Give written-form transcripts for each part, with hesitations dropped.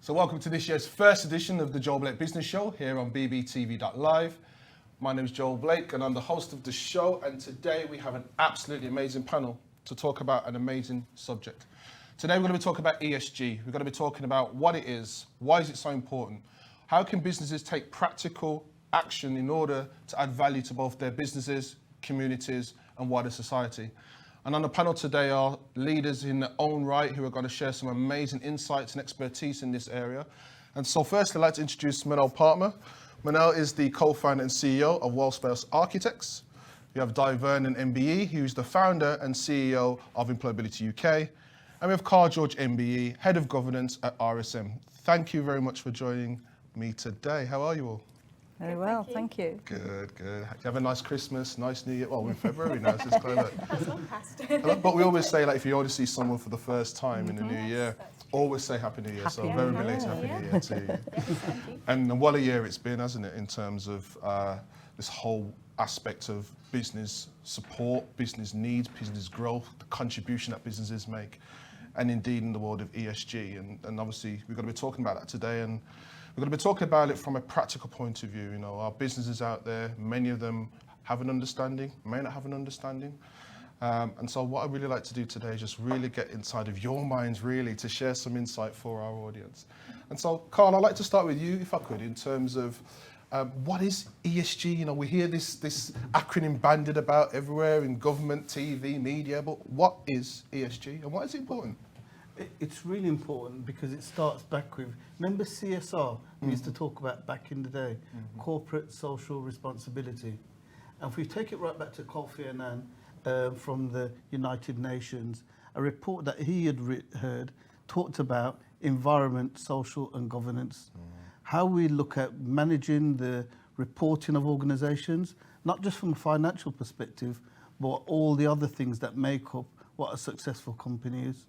So welcome to this year's first edition of the Joel Blake Business Show here on bbtv.live. My name is Joel Blake and I'm the host of the show, and today we have an absolutely amazing panel to talk about an amazing subject. Today we're going to be talking about ESG. We're going to be talking about what it is, why is it so important, how can businesses take practical action in order to add value to both their businesses, communities and wider society. And on the panel today are leaders in their own right who are going to share some amazing insights and expertise in this area. And so first I'd like to introduce Minal Parmar. Minal is the co-founder and CEO of Wellspace Architects. We have Diane Vernon MBE, who's the founder and CEO of Employability UK. And we have Karl MBE, Head of Governance at RSM. Thank you very much for joining me today. How are you all? Very well, thank you. Good, good. You have a nice Christmas, nice New Year. Well, we're in February now, so it's kind of That's long past. But we always say, like, if you only see someone for the first time in the new year, always say Happy New Year. So very belated Happy New Year to you. Yes, thank you. And what a year it's been, hasn't it, in terms of this whole aspect of business support, business needs, business growth, the contribution that businesses make, and indeed in the world of ESG. And obviously, we're going to be talking about that today. And we're going to be talking about it from a practical point of view. You know, our businesses out there, many of them have an understanding, may not have an understanding. And so what I'd really like to do today is just really get inside of your minds, really, to share some insight for our audience. And so, Karl, I'd like to start with you, if I could, in terms of what is ESG? You know, we hear this acronym bandied about everywhere in government, TV, media, but what is ESG and why is it important? It's really important because it starts back with, remember CSR we used to talk about back in the day, corporate social responsibility. And if we take it right back to Kofi Annan from the United Nations, a report that he had heard talked about environment, social and governance. How we look at managing the reporting of organisations, not just from a financial perspective, but all the other things that make up what a successful company is.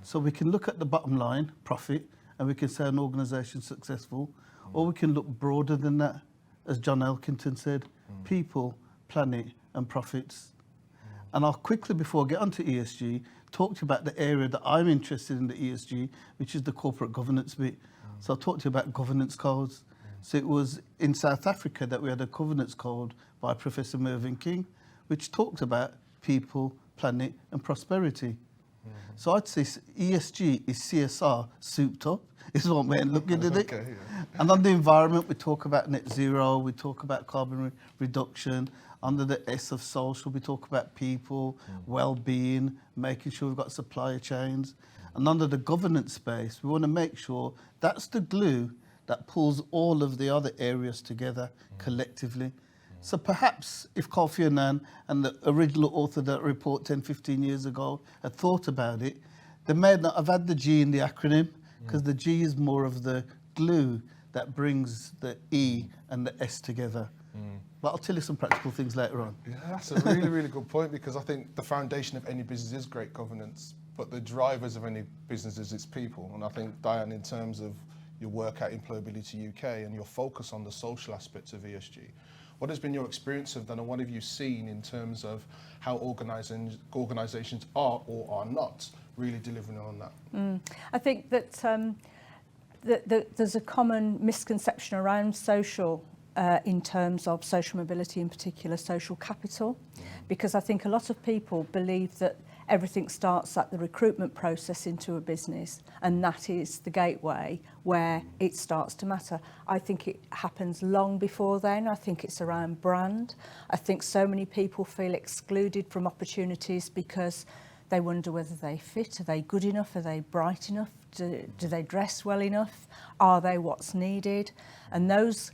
So we can look at the bottom line, profit, and we can say an organisation is successful, or we can look broader than that, as John Elkington said, people, planet and profits. And I'll quickly, before I get onto ESG, talk to you about the area that I'm interested in the ESG, which is the corporate governance bit. So I'll talk to you about governance codes. So it was in South Africa that we had a governance code by Professor Mervyn King, which talked about people, planet and prosperity. So I'd say ESG is CSR souped up, is one way of looking at it. And on the environment, we talk about net zero, we talk about carbon reduction. Under the S of social, we talk about people, well-being, making sure we've got supply chains. And under the governance space, we want to make sure that's the glue that pulls all of the other areas together collectively. So perhaps if Kofi Annan and the original author of that report 10, 15 years ago had thought about it, they may not have had the G in the acronym, because the G is more of the glue that brings the E and the S together. But I'll tell you some practical things later on. Yeah, that's a really, really good point, because I think the foundation of any business is great governance, but the drivers of any business is its people. And I think, Diane, in terms of your work at Employability UK and your focus on the social aspects of ESG, what has been your experience of that, and what have you seen in terms of how organisations are or are not really delivering on that? I think that, there's a common misconception around social in terms of social mobility, in particular social capital, because I think a lot of people believe that everything starts at the recruitment process into a business, and that is the gateway where it starts to matter. I think it happens long before then. I think it's around brand. I think so many people feel excluded from opportunities because they wonder whether they fit. Are they good enough? Are they bright enough? Do they dress well enough? Are they what's needed? And those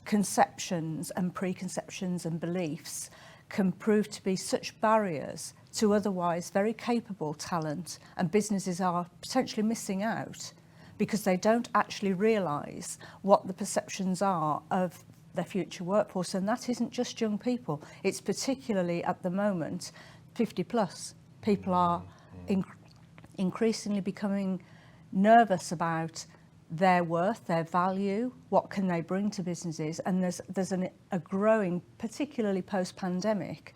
conceptions and preconceptions and beliefs can prove to be such barriers to otherwise very capable talent, and businesses are potentially missing out because they don't actually realise what the perceptions are of their future workforce. And that isn't just young people, it's particularly at the moment 50 plus. People are increasingly becoming nervous about their worth, their value, what can they bring to businesses. And there's a growing, particularly post-pandemic,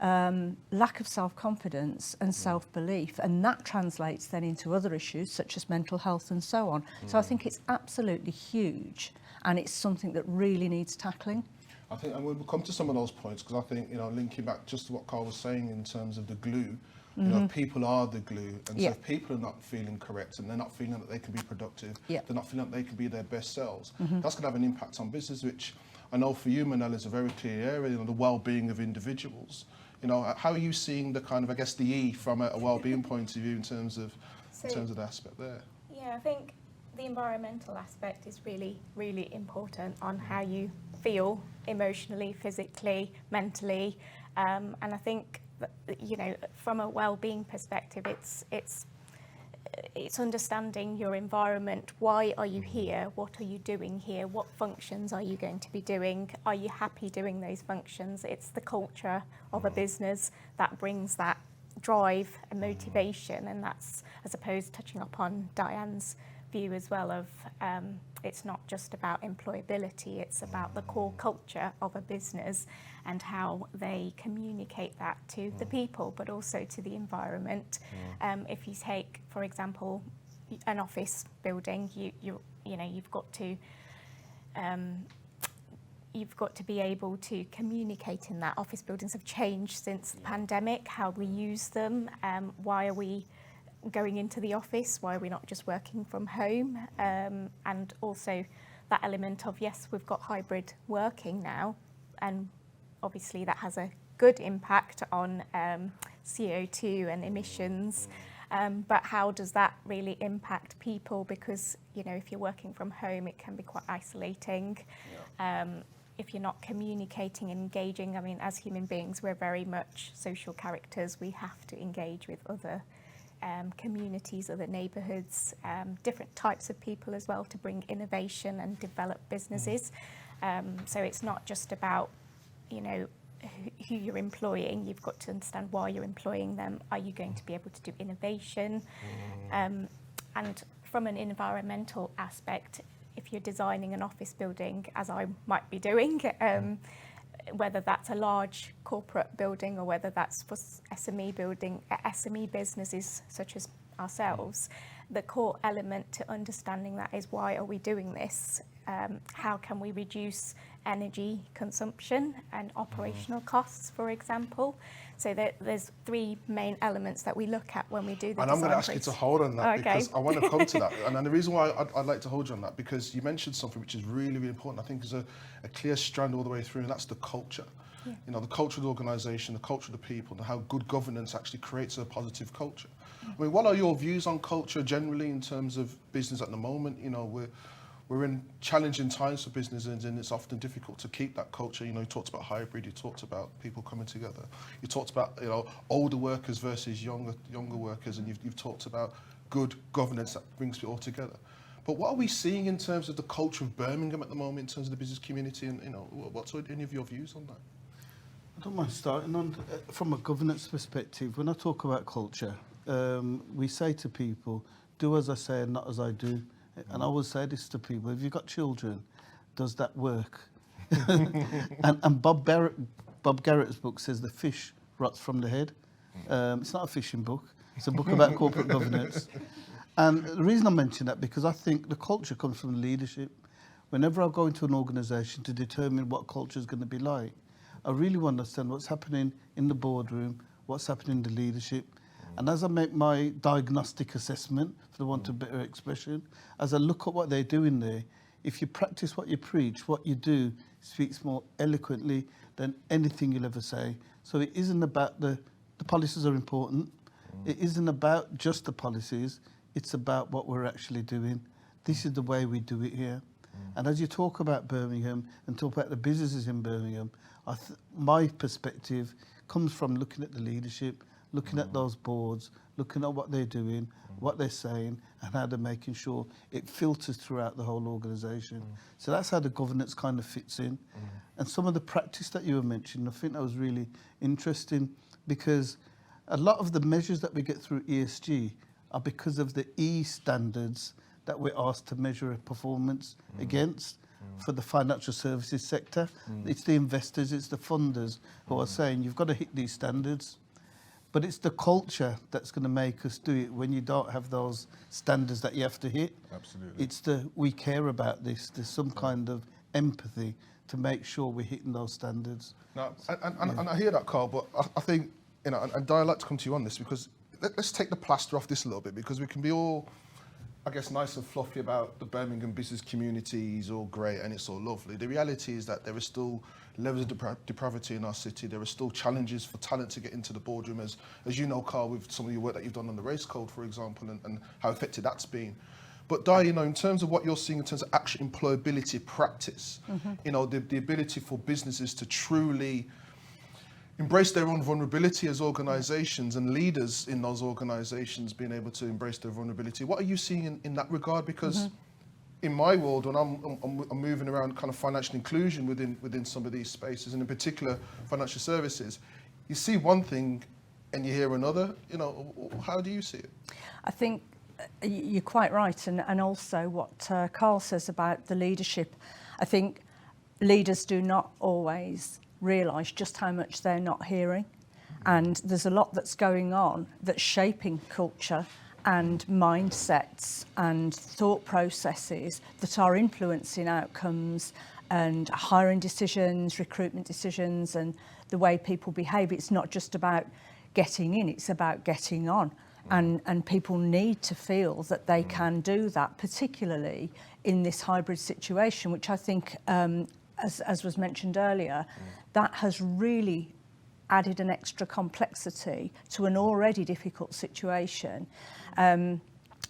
lack of self-confidence and self-belief, and that translates then into other issues such as mental health and so on. So I think it's absolutely huge, and it's something that really needs tackling. I think, and we'll come to some of those points, because I think, you know, linking back just to what Karl was saying in terms of the glue, you know, people are the glue, and so if people are not feeling correct and they're not feeling that they can be productive, they're not feeling that they can be their best selves, that's going to have an impact on business, which I know for you, Minal, is a very clear area, you know, the well-being of individuals. You know, how are you seeing the kind of, I guess, the E from a well-being point of view in terms of the aspect there? Yeah, I think the environmental aspect is really, really important on how you feel emotionally, physically, mentally, and I think that, you know, from a well-being perspective, it's understanding your environment. Why are you here? What are you doing here? What functions are you going to be doing? Are you happy doing those functions? It's the culture of a business that brings that drive and motivation, and that's, I suppose, touching upon Diane's view as well of it's not just about employability, it's about the core culture of a business and how they communicate that to the people, but also to the environment. If you take, for example, an office building, you know you've got to be able to communicate in that. Office buildings have changed since the pandemic, how we use them, why are we going into the office, why are we not just working from home, and also that element of, yes, we've got hybrid working now, and obviously that has a good impact on CO2 and emissions, but how does that really impact people? Because, you know, if you're working from home, it can be quite isolating. If you're not communicating and engaging, I mean, as human beings, we're very much social characters. We have to engage with other communities, other neighbourhoods, different types of people as well, to bring innovation and develop businesses. So it's not just about, you know, who you're employing. You've got to understand why you're employing them. Are you going to be able to do innovation? And from an environmental aspect, if you're designing an office building, as I might be doing, whether that's a large corporate building or whether that's for SME businesses such as ourselves, the core element to understanding that is, why are we doing this? How can we reduce energy consumption and operational costs, for example? So there's three main elements that we look at when we do the And I'm going to ask you to hold on that, because I want to come to that. And the reason why I'd like to hold you on that, because you mentioned something which is really, really important. I think is a clear strand all the way through, and that's the culture. You know, the culture of the organisation, the culture of the people, and how good governance actually creates a positive culture. I mean, what are your views on culture generally in terms of business at the moment? You know, we're in challenging times for businesses, and it's often difficult to keep that culture. You know, you talked about hybrid, you talked about people coming together, you talked about, you know, older workers versus younger workers, and you've talked about good governance that brings it all together. But what are we seeing in terms of the culture of Birmingham at the moment, in terms of the business community, and, you know, what's any of your views on that? I don't mind starting on from a governance perspective. When I talk about culture, we say to people, do as I say and not as I do. And I always say this to people: if you've got children, does that work? and Bob Garrett's book says the fish rots from the head. It's not a fishing book. It's a book about corporate governance. And the reason I mention that, because I think the culture comes from the leadership. Whenever I go into an organisation to determine what culture is going to be like, I really want to understand what's happening in the boardroom, what's happening in the leadership. And as I make my diagnostic assessment, for the want of a better expression, as I look at what they're doing there, if you practice what you preach, what you do speaks more eloquently than anything you'll ever say. So it isn't about the policies are important. It isn't about just the policies. It's about what we're actually doing. This is the way we do it here. And as you talk about Birmingham and talk about the businesses in Birmingham, my perspective comes from looking at the leadership, looking at those boards, looking at what they're doing, what they're saying, and how they're making sure it filters throughout the whole organisation. So that's how the governance kind of fits in. And some of the practice that you were mentioning, I think that was really interesting, because a lot of the measures that we get through ESG are because of the E standards that we're asked to measure a performance against. for the financial services sector. It's the investors, it's the funders who are saying you've got to hit these standards. But it's the culture that's going to make us do it when you don't have those standards that you have to hit. Absolutely. It's we care about this. There's some kind of empathy to make sure we're hitting those standards. Now, and I hear that, Karl, but I think, you know, and Diane, I'd like to come to you on this because let's take the plaster off this a little bit, because we can be all, I guess, nice and fluffy about the Birmingham business community is all great and it's all lovely. The reality is that there are still levels of depravity in our city. There are still challenges for talent to get into the boardroom, as you know, Karl, with some of your work that you've done on the race code, for example, and how effective that's been. But Diane, you know, in terms of what you're seeing in terms of actual employability practice, you know, the ability for businesses to truly embrace their own vulnerability as organisations, and leaders in those organisations being able to embrace their vulnerability. What are you seeing in that regard? Because in my world, when I'm moving around kind of financial inclusion within some of these spaces, and in particular financial services, you see one thing and you hear another. You know, how do you see it? I think you're quite right, and also what Karl says about the leadership. I think leaders do not always realise just how much they're not hearing, and there's a lot that's going on that's shaping culture and mindsets and thought processes that are influencing outcomes and hiring decisions, recruitment decisions, and the way people behave. It's not just about getting in, it's about getting on. And people need to feel that they can do that, particularly in this hybrid situation, which I think, as was mentioned earlier, that has really added an extra complexity to an already difficult situation.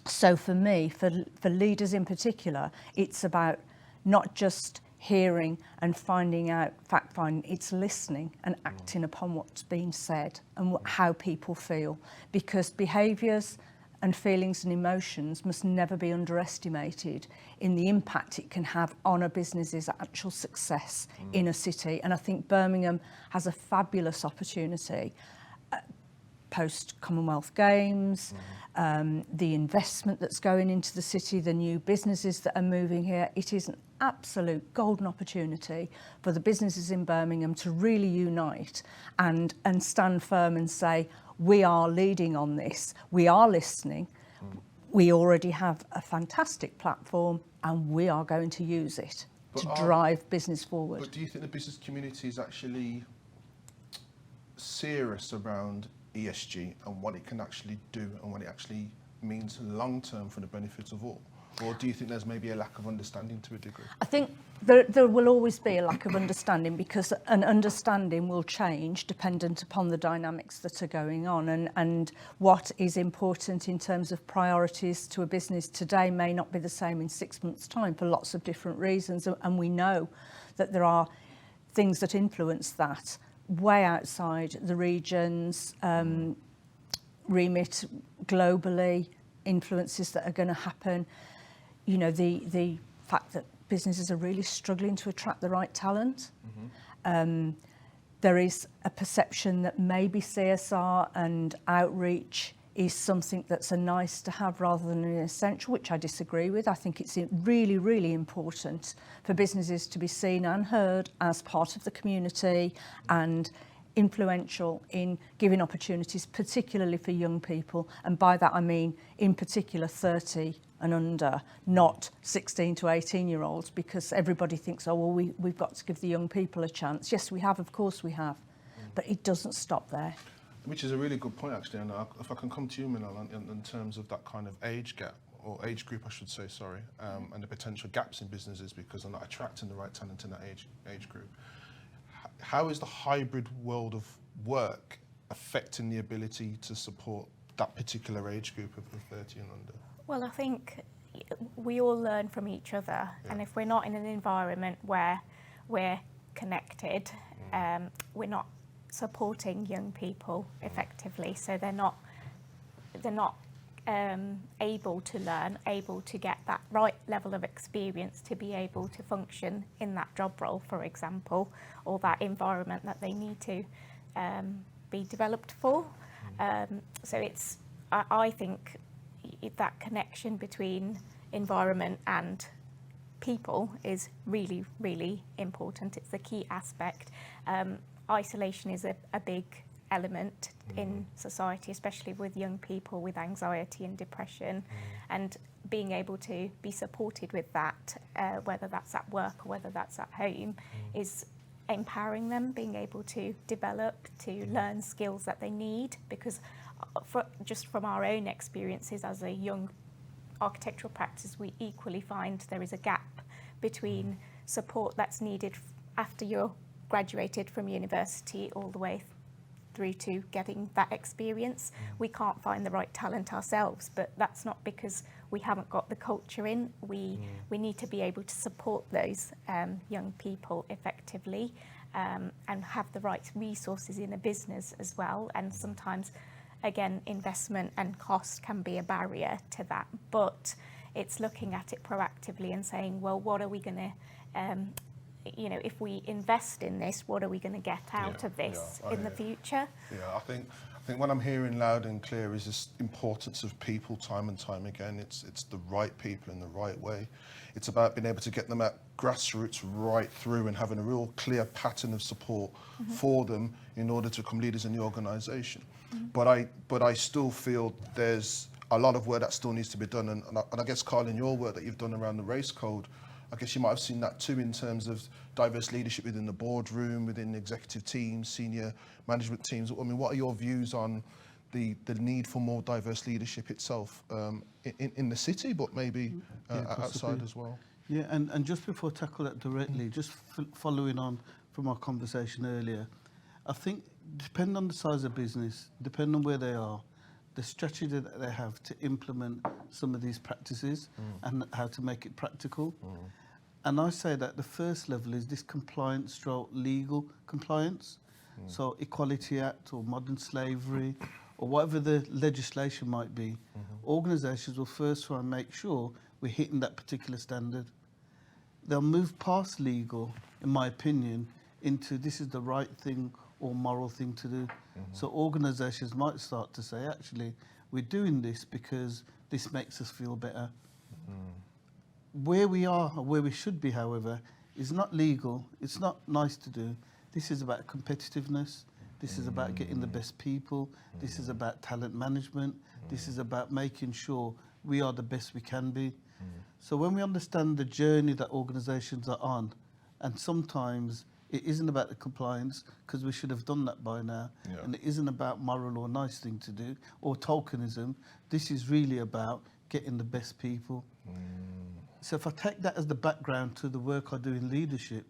So for me, for leaders in particular, it's about not just hearing and finding out, fact-finding, it's listening and acting upon what's being said and how people feel, because behaviours and feelings and emotions must never be underestimated in the impact it can have on a business's actual success in a city. And I think Birmingham has a fabulous opportunity post-Commonwealth Games, the investment that's going into the city, the new businesses that are moving here. It is an absolute golden opportunity for the businesses in Birmingham to really unite and stand firm and say, we are leading on this, we are listening, we already have a fantastic platform and we are going to use it to drive business forward. But do you think the business community is actually serious around ESG and what it can actually do and what it actually means long term for the benefits of all? Or do you think there's maybe a lack of understanding to a degree? I think there will always be a lack of understanding, because an understanding will change dependent upon the dynamics that are going on, and what is important in terms of priorities to a business today may not be the same in 6 months' time for lots of different reasons, and we know that there are things that influence that way outside the region's remit globally, influences that are going to happen. You know, the fact that businesses are really struggling to attract the right talent. There is a perception that maybe CSR and outreach is something that's a nice to have rather than an essential, which I disagree with. I think it's really, really important for businesses to be seen and heard as part of the community and influential in giving opportunities, particularly for young people. And by that I mean, in particular, 30 and under, not 16 to 18-year-olds, because everybody thinks, oh, well, we've got to give the young people a chance. Yes, we have, of course we have, but it doesn't stop there. Which is a really good point, actually, and if I can come to you, Minal, in terms of that kind of age gap, or age group, I should say, sorry, and the potential gaps in businesses because they're not attracting the right talent in that age group. How is the hybrid world of work affecting the ability to support that particular age group of 30 and under? Well, I think we all learn from each other, and if we're not in an environment where we're connected, we're not supporting young people effectively, so they're not able to learn, able to get that right level of experience to be able to function in that job role, for example, or that environment that they need to be developed for. So it's, I think, that connection between environment and people is really, really important. It's the key aspect. Isolation is a big element in society, especially with young people with anxiety and depression, and being able to be supported with that, whether that's at work or whether that's at home, is empowering them, being able to develop, to learn skills that they need, because just from our own experiences as a young architectural practice, we equally find there is a gap between support that's needed after you're graduated from university all the way through to getting that experience. We can't find the right talent ourselves, but that's not because we haven't got the culture in. We need to be able to support those young people effectively, and have the right resources in a business as well. And sometimes, again, investment and cost can be a barrier to that, but it's looking at it proactively and saying, well, what are we going to, if we invest in this, what are we going to get out of this in the future? Yeah, I think what I'm hearing loud and clear is this importance of people time and time again. It's the right people in the right way. It's about being able to get them at grassroots right through and having a real clear pattern of support for them in order to become leaders in the organisation. But I still feel there's a lot of work that still needs to be done. And I guess, Karl, in your work that you've done around the race code, I guess you might have seen that too in terms of diverse leadership within the boardroom, within the executive teams, senior management teams. I mean, what are your views on the need for more diverse leadership itself in the city, but maybe outside as well? Yeah, and just before I tackle that directly, just following on from our conversation earlier, I think depending on the size of business, depending on where they are, the strategy that they have to implement some of these practices and how to make it practical. And I say that the first level is this compliance stroke legal compliance. So Equality Act or modern slavery or whatever the legislation might be, organisations will first try and make sure we're hitting that particular standard. They'll move past legal, in my opinion, into this is the right thing or moral thing to do. So organisations might start to say, actually, we're doing this because this makes us feel better. Where we are, or where we should be, however, is not legal. It's not nice to do. This is about competitiveness. This is about getting the best people. This is about talent management. This is about making sure we are the best we can be. So when we understand the journey that organisations are on, and sometimes it isn't about the compliance, because we should have done that by now, and it isn't about moral or nice thing to do, or tokenism. This is really about getting the best people. So if I take that as the background to the work I do in leadership,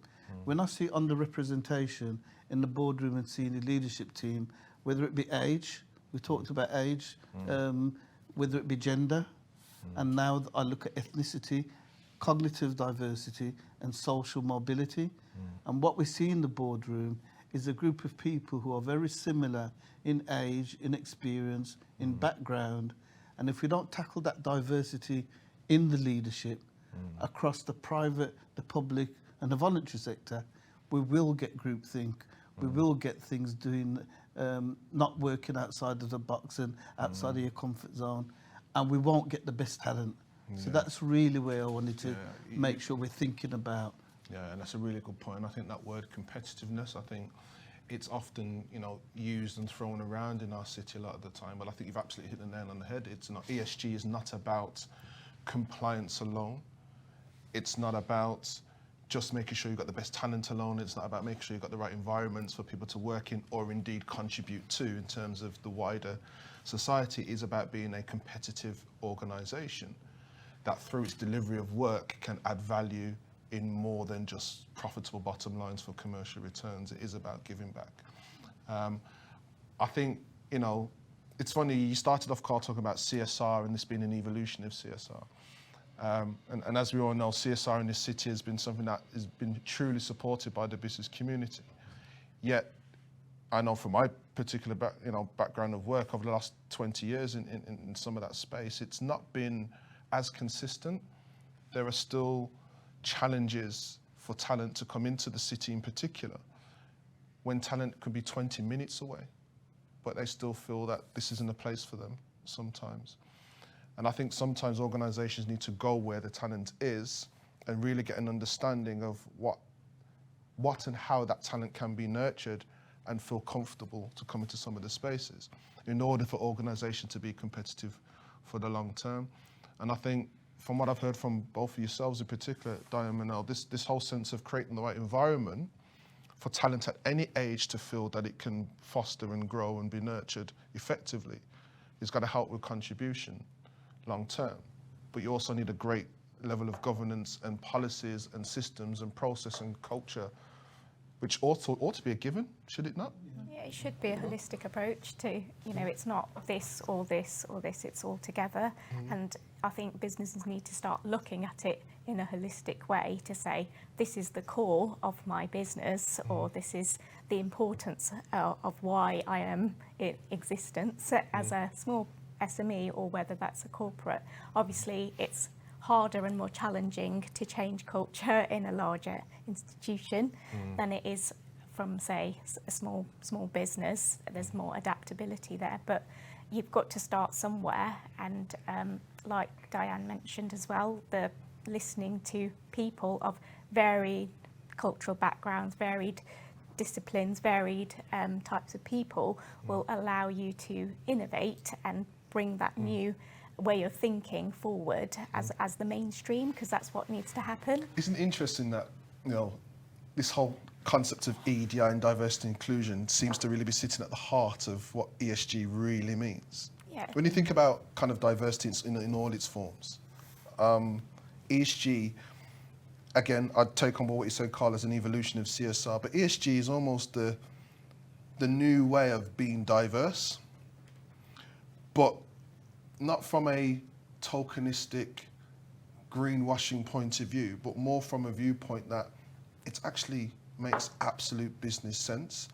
when I see underrepresentation in the boardroom and senior leadership team, whether it be age, we talked about age, whether it be gender, and now I look at ethnicity, cognitive diversity and social mobility. And what we see in the boardroom is a group of people who are very similar in age, in experience, in background. And if we don't tackle that diversity in the leadership across the private, the public and the voluntary sector, we will get groupthink. We will get things doing, not working outside of the box and outside of your comfort zone. And we won't get the best talent. So that's really where I wanted to make sure we're thinking about. Yeah, and that's a really good point. I think that word competitiveness, I think it's often, used and thrown around in our city a lot of the time, but I think you've absolutely hit the nail on the head. It's not, ESG is not about compliance alone. It's not about just making sure you've got the best talent alone. It's not about making sure you've got the right environments for people to work in or indeed contribute to in terms of the wider society. It is about being a competitive organisation that through its delivery of work can add value in more than just profitable bottom lines for commercial returns. It is about giving back. I think, it's funny, you started off, Karl, talking about CSR and this being an evolution of CSR. And as we all know, CSR in this city has been something that has been truly supported by the business community. Yet, I know from my particular background of work over the last 20 years in some of that space, it's not been as consistent. There are still challenges for talent to come into the city in particular, when talent could be 20 minutes away, but they still feel that this isn't a place for them sometimes. And I think sometimes organisations need to go where the talent is and really get an understanding of what and how that talent can be nurtured and feel comfortable to come into some of the spaces in order for organisation to be competitive for the long term. And I think from what I've heard from both of yourselves in particular, Diane and Minal, this whole sense of creating the right environment for talent at any age to feel that it can foster and grow and be nurtured effectively is going to help with contribution long term. But you also need a great level of governance and policies and systems and process and culture, which ought to be a given, should it not? Yeah, it should be a holistic approach to, it's not this or this or this, it's all together. And I think businesses need to start looking at it in a holistic way to say, this is the core of my business, or this is the importance of why I am in existence as a small SME, or whether that's a corporate. Obviously, it's harder and more challenging to change culture in a larger institution than it is from, say, a small business. There's more adaptability there, but you've got to start somewhere. And like Diane mentioned as well, the listening to people of varied cultural backgrounds, varied disciplines, varied types of people will allow you to innovate and bring that new way of thinking forward as the mainstream, because that's what needs to happen. Isn't it interesting that, this whole concept of EDI and diversity and inclusion seems to really be sitting at the heart of what ESG really means? Yeah. When you think about kind of diversity in all its forms, ESG, again, I'd take on board what you said, Karl, as an evolution of CSR, but ESG is almost the new way of being diverse, but not from a tokenistic greenwashing point of view, but more from a viewpoint that it actually makes absolute business sense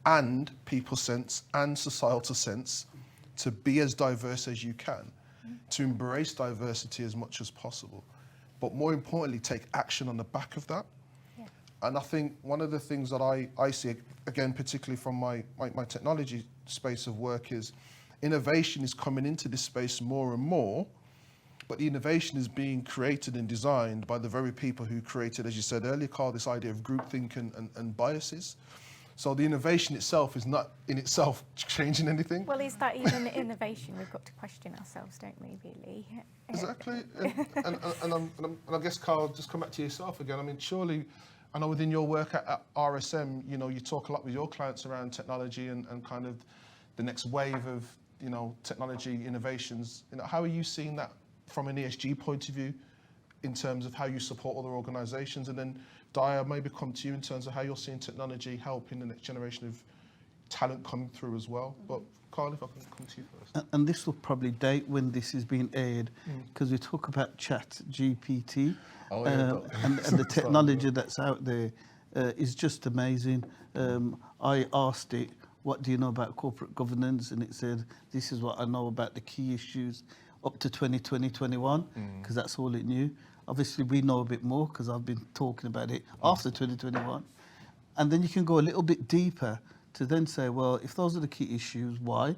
and people sense and societal sense to be as diverse as you can, to embrace diversity as much as possible, but more importantly, take action on the back of that. Yeah. And I think one of the things that I see, again, particularly from my technology space of work, is innovation is coming into this space more and more, but the innovation is being created and designed by the very people who created, as you said earlier, Karl, this idea of groupthink and biases. So the innovation itself is not in itself changing anything. Well, is that even innovation? We've got to question ourselves, don't we, really? Exactly. And I guess, Karl, just come back to yourself again. I mean, surely, I know within your work at RSM, you talk a lot with your clients around technology and kind of the next wave of, technology innovations. How are you seeing that from an ESG point of view in terms of how you support other organisations? And then, Dia, maybe come to you in terms of how you're seeing technology help in the next generation of talent coming through as well. But Karl, if I can come to you first. And this will probably date when this is being aired, because we talk about Chat GPT, and the technology that's out there is just amazing. I asked it, what do you know about corporate governance? And it said, this is what I know about the key issues up to 2021, because that's all it knew. Obviously, we know a bit more because I've been talking about it after 2021. And then you can go a little bit deeper to then say, well, if those are the key issues, why?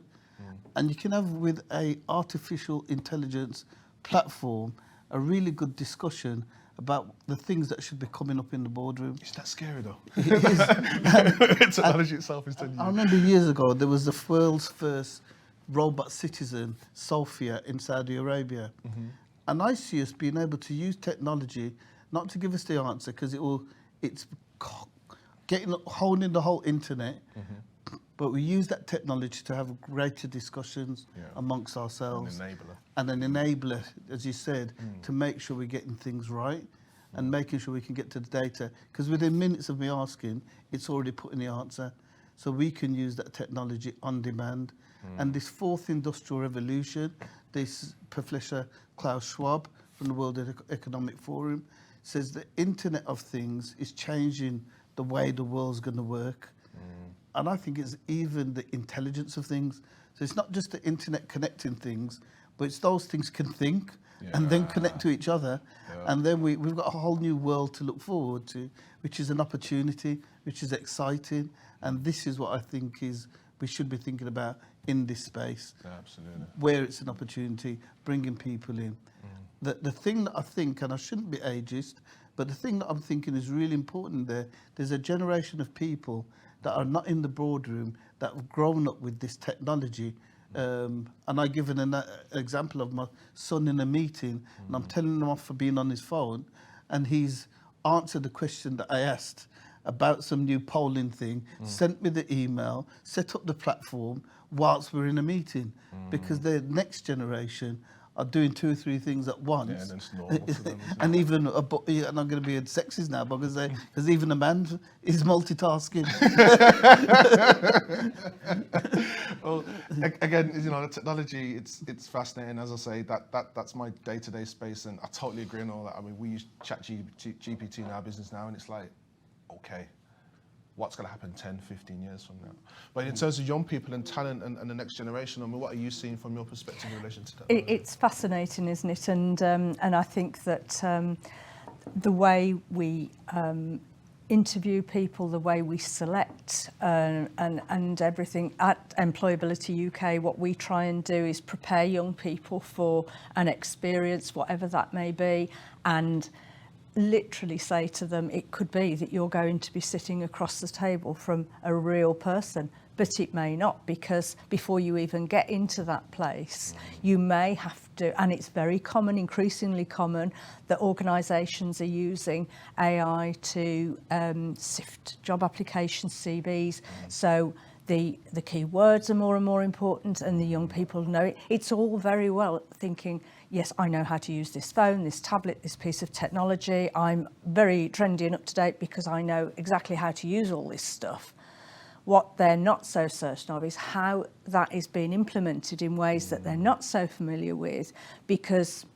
And you can have, with a artificial intelligence platform, a really good discussion about the things that should be coming up in the boardroom. Is that scary though? It is. Technology itself is telling you. I remember years ago, there was the world's first robot citizen, Sophia, in Saudi Arabia. And I see us being able to use technology, not to give us the answer, because it's holding the whole internet, but we use that technology to have greater discussions amongst ourselves. An enabler. And an enabler, as you said, to make sure we're getting things right and making sure we can get to the data. Because within minutes of me asking, it's already put in the answer. So we can use that technology on demand. And this fourth industrial revolution, this Professor Klaus Schwab from the World Economic Forum says the Internet of Things is changing the way the world's going to work. And I think it's even the intelligence of things. So it's not just the internet connecting things, but it's those things can think and then connect to each other. And then we've got a whole new world to look forward to, which is an opportunity, which is exciting. And this is what I think we should be thinking about in this space. Absolutely. Where it's an opportunity, bringing people in. The thing that I think, and I shouldn't be ageist, But the thing that I'm thinking is really important there's a generation of people that are not in the boardroom that have grown up with this technology. And I given an example of my son in a meeting, and I'm telling him off for being on his phone, and he's answered the question that I asked about some new polling thing, sent me the email, set up the platform whilst we're in a meeting, because the next generation are doing 2 or 3 things at once. Yeah, and it's normal for them, isn't And even, and I'm going to be sexist now, because even a man is multitasking. Well, again, you know, the technology, it's fascinating. As I say, that's my day-to-day space, and I totally agree on all that. I mean, we use ChatGPT in our business now, and it's like, okay, what's going to happen 10, 15 years from now? But in terms of young people and talent and the next generation, I mean, what are you seeing from your perspective in relation to that? It's fascinating, isn't it? And I think that the way we interview people, the way we select and everything at Employability UK, what we try and do is prepare young people for an experience, whatever that may be, and literally say to them, it could be that you're going to be sitting across the table from a real person, but it may not, because before you even get into that place, you may have to, and it's very common, increasingly common, that organisations are using AI to sift job applications, CVs. So the keywords are more and more important, and the young people know it. It's all very well thinking, yes, I know how to use this phone, this tablet, this piece of technology. I'm very trendy and up to date because I know exactly how to use all this stuff. What they're not so certain of is how that is being implemented in ways that they're not so familiar with, because,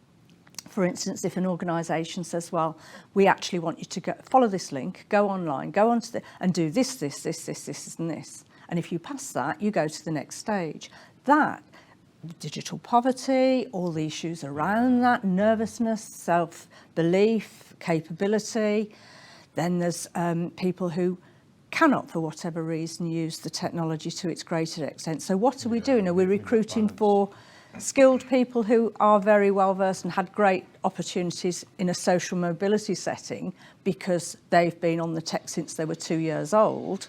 for instance, if an organisation says, well, we actually want you to follow this link, go online, go onto and do this, and this. And if you pass that, you go to the next stage. That, digital poverty, all the issues around that, nervousness, self-belief, capability. Then there's people who cannot, for whatever reason, use the technology to its greater extent. So what are we doing? Are we recruiting for skilled people who are very well versed and had great opportunities in a social mobility setting because they've been on the tech since they were 2 years old?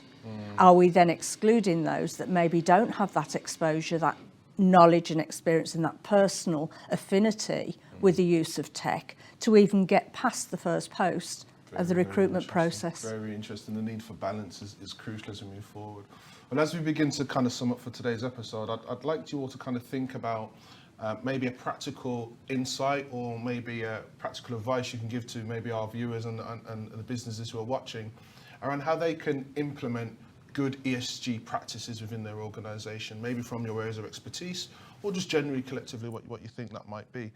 Are we then excluding those that maybe don't have that exposure, that knowledge and experience and that personal affinity with the use of tech to even get past the first post of the recruitment process? Very interesting. The need for balance is crucial as we move forward. Well, as we begin to kind of sum up for today's episode, I'd like you all to kind of think about maybe a practical insight or maybe a practical advice you can give to maybe our viewers and the businesses who are watching around how they can implement good ESG practices within their organisation, maybe from your areas of expertise or just generally collectively what you think that might be.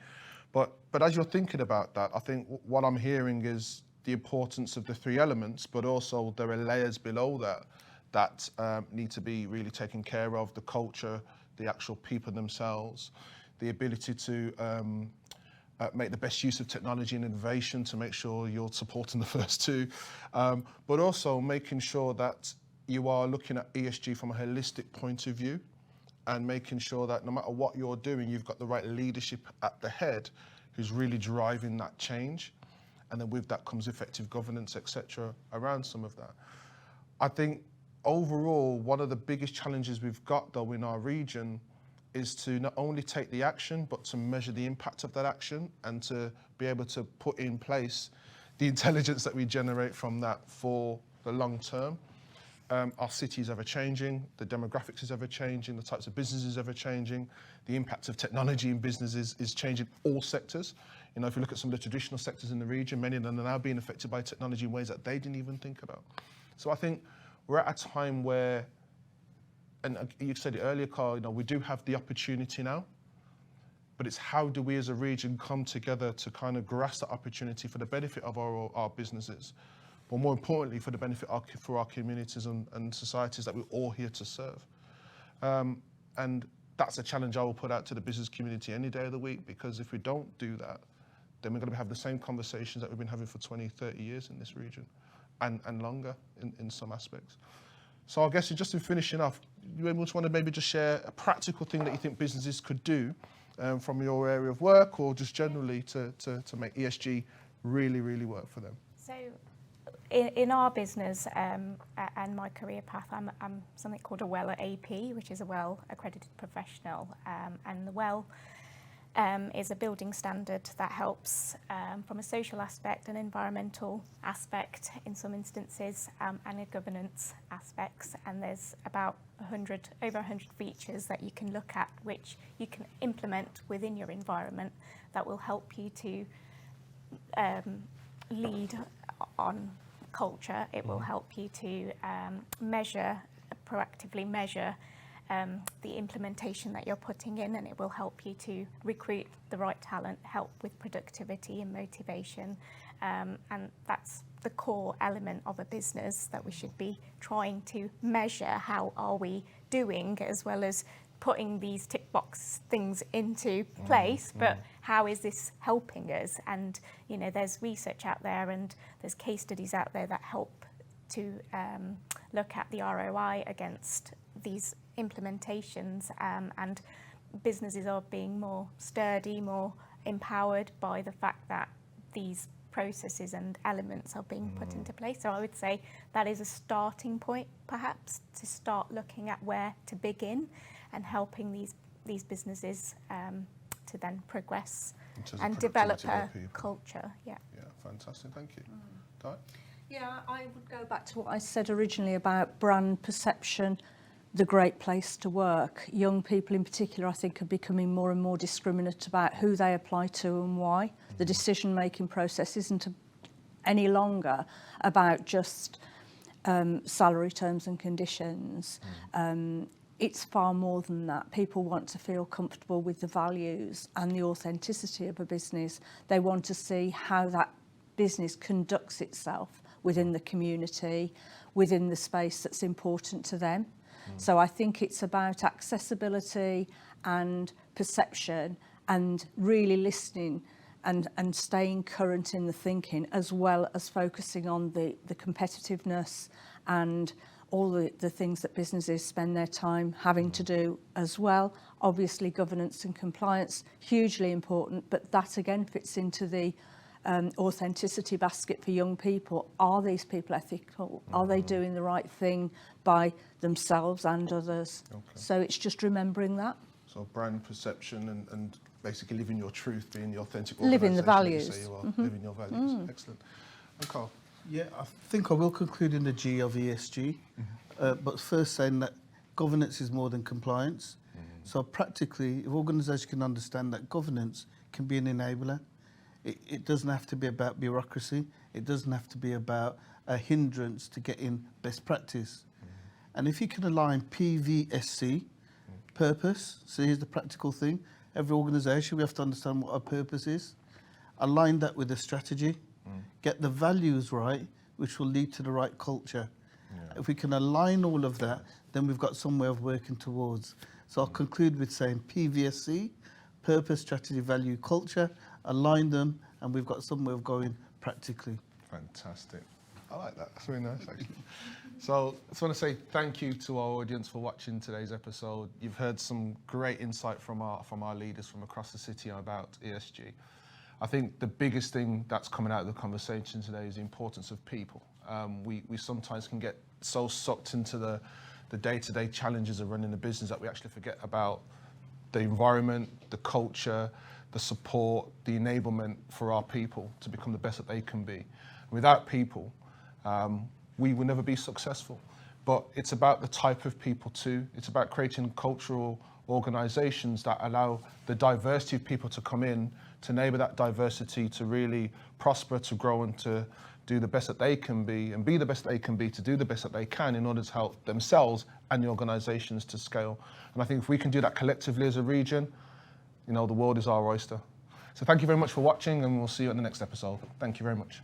But as you're thinking about that, I think what I'm hearing is the importance of the 3 elements, but also there are layers below that need to be really taken care of: the culture, the actual people themselves, the ability to make the best use of technology and innovation to make sure you're supporting the first 2, but also making sure that you are looking at ESG from a holistic point of view and making sure that no matter what you're doing, you've got the right leadership at the head who's really driving that change. And then with that comes effective governance, etc., around some of that. I think overall, one of the biggest challenges we've got though in our region is to not only take the action, but to measure the impact of that action and to be able to put in place the intelligence that we generate from that for the long term. Our city is ever changing, the demographics is ever changing, the types of businesses ever changing, the impact of technology in businesses is changing all sectors. You know, if you look at some of the traditional sectors in the region, many of them are now being affected by technology in ways that they didn't even think about. So I think we're at a time where, and you said it earlier, Karl, you know, we do have the opportunity now, but it's how do we as a region come together to kind of grasp that opportunity for the benefit of our businesses, but more importantly for the benefit for our communities and societies that we're all here to serve. And that's a challenge I will put out to the business community any day of the week, because if we don't do that, then we're going to have the same conversations that we've been having for 20, 30 years in this region and longer in some aspects. So I guess just in finishing off, you want to maybe just share a practical thing that you think businesses could do from your area of work or just generally to make ESG really, really work for them? So in our business and my career path, I'm something called a Well AP, which is a Well accredited professional, and the Well is a building standard that helps from a social aspect, an environmental aspect in some instances, and a governance aspects. And there's about over 100 features that you can look at, which you can implement within your environment that will help you to lead on culture. It will help you to proactively measure the implementation that you're putting in, and it will help you to recruit the right talent, help with productivity and motivation, and that's the core element of a business that we should be trying to measure. How are we doing, as well as putting these tick box things into place, but how is this helping us? And you know, there's research out there and there's case studies out there that help to look at the ROI against these implementations, and businesses are being more sturdy, more empowered by the fact that these processes and elements are being put into place. So I would say that is a starting point, perhaps, to start looking at where to begin and helping these businesses to then progress and develop a culture. Yeah. Yeah, fantastic. Thank you. Di? Yeah, I would go back to what I said originally about brand perception, the great place to work. Young people in particular, I think, are becoming more and more discriminate about who they apply to and why. The decision-making process isn't any longer about just salary terms and conditions. It's far more than that. People want to feel comfortable with the values and the authenticity of a business. They want to see how that business conducts itself within the community, within the space that's important to them. So I think it's about accessibility and perception and really listening and staying current in the thinking, as well as focusing on the competitiveness and all the things that businesses spend their time having to do as well. Obviously, governance and compliance, hugely important, but that again fits into the authenticity basket for young people. Are these people ethical? Are they doing the right thing by themselves and others? Okay. So it's just remembering that. So brand perception and basically living your truth, being the authentic Living the organisation that values. you say you are, living your values. Excellent. And Karl? Yeah, I think I will conclude in the G of ESG, but first saying that governance is more than compliance. So practically, if organisations can understand that governance can be an enabler, it doesn't have to be about bureaucracy, it doesn't have to be about a hindrance to getting best practice. And if you can align PVSC, purpose, so here's the practical thing, every organisation, we have to understand what our purpose is, align that with the strategy, get the values right, which will lead to the right culture. If we can align all of that, then we've got some way of working towards. So I'll conclude with saying PVSC, purpose, strategy, value, culture, align them, and we've got some way of going practically. Fantastic. I like that. That's really nice, actually. So I just want to say thank you to our audience for watching today's episode. You've heard some great insight from our leaders from across the city about ESG. I think the biggest thing that's coming out of the conversation today is the importance of people. We sometimes can get so sucked into the day-to-day challenges of running a business that we actually forget about the environment, the culture, the support, the enablement for our people to become the best that they can be. Without people, we will never be successful. But it's about the type of people too. It's about creating cultural organisations that allow the diversity of people to come in, to enable that diversity to really prosper, to grow, and to do the best that they can be, and be the best that they can be, to do the best that they can in order to help themselves and the organisations to scale. And I think if we can do that collectively as a region, you know, the world is our oyster. So thank you very much for watching, and we'll see you at the next episode. Thank you very much.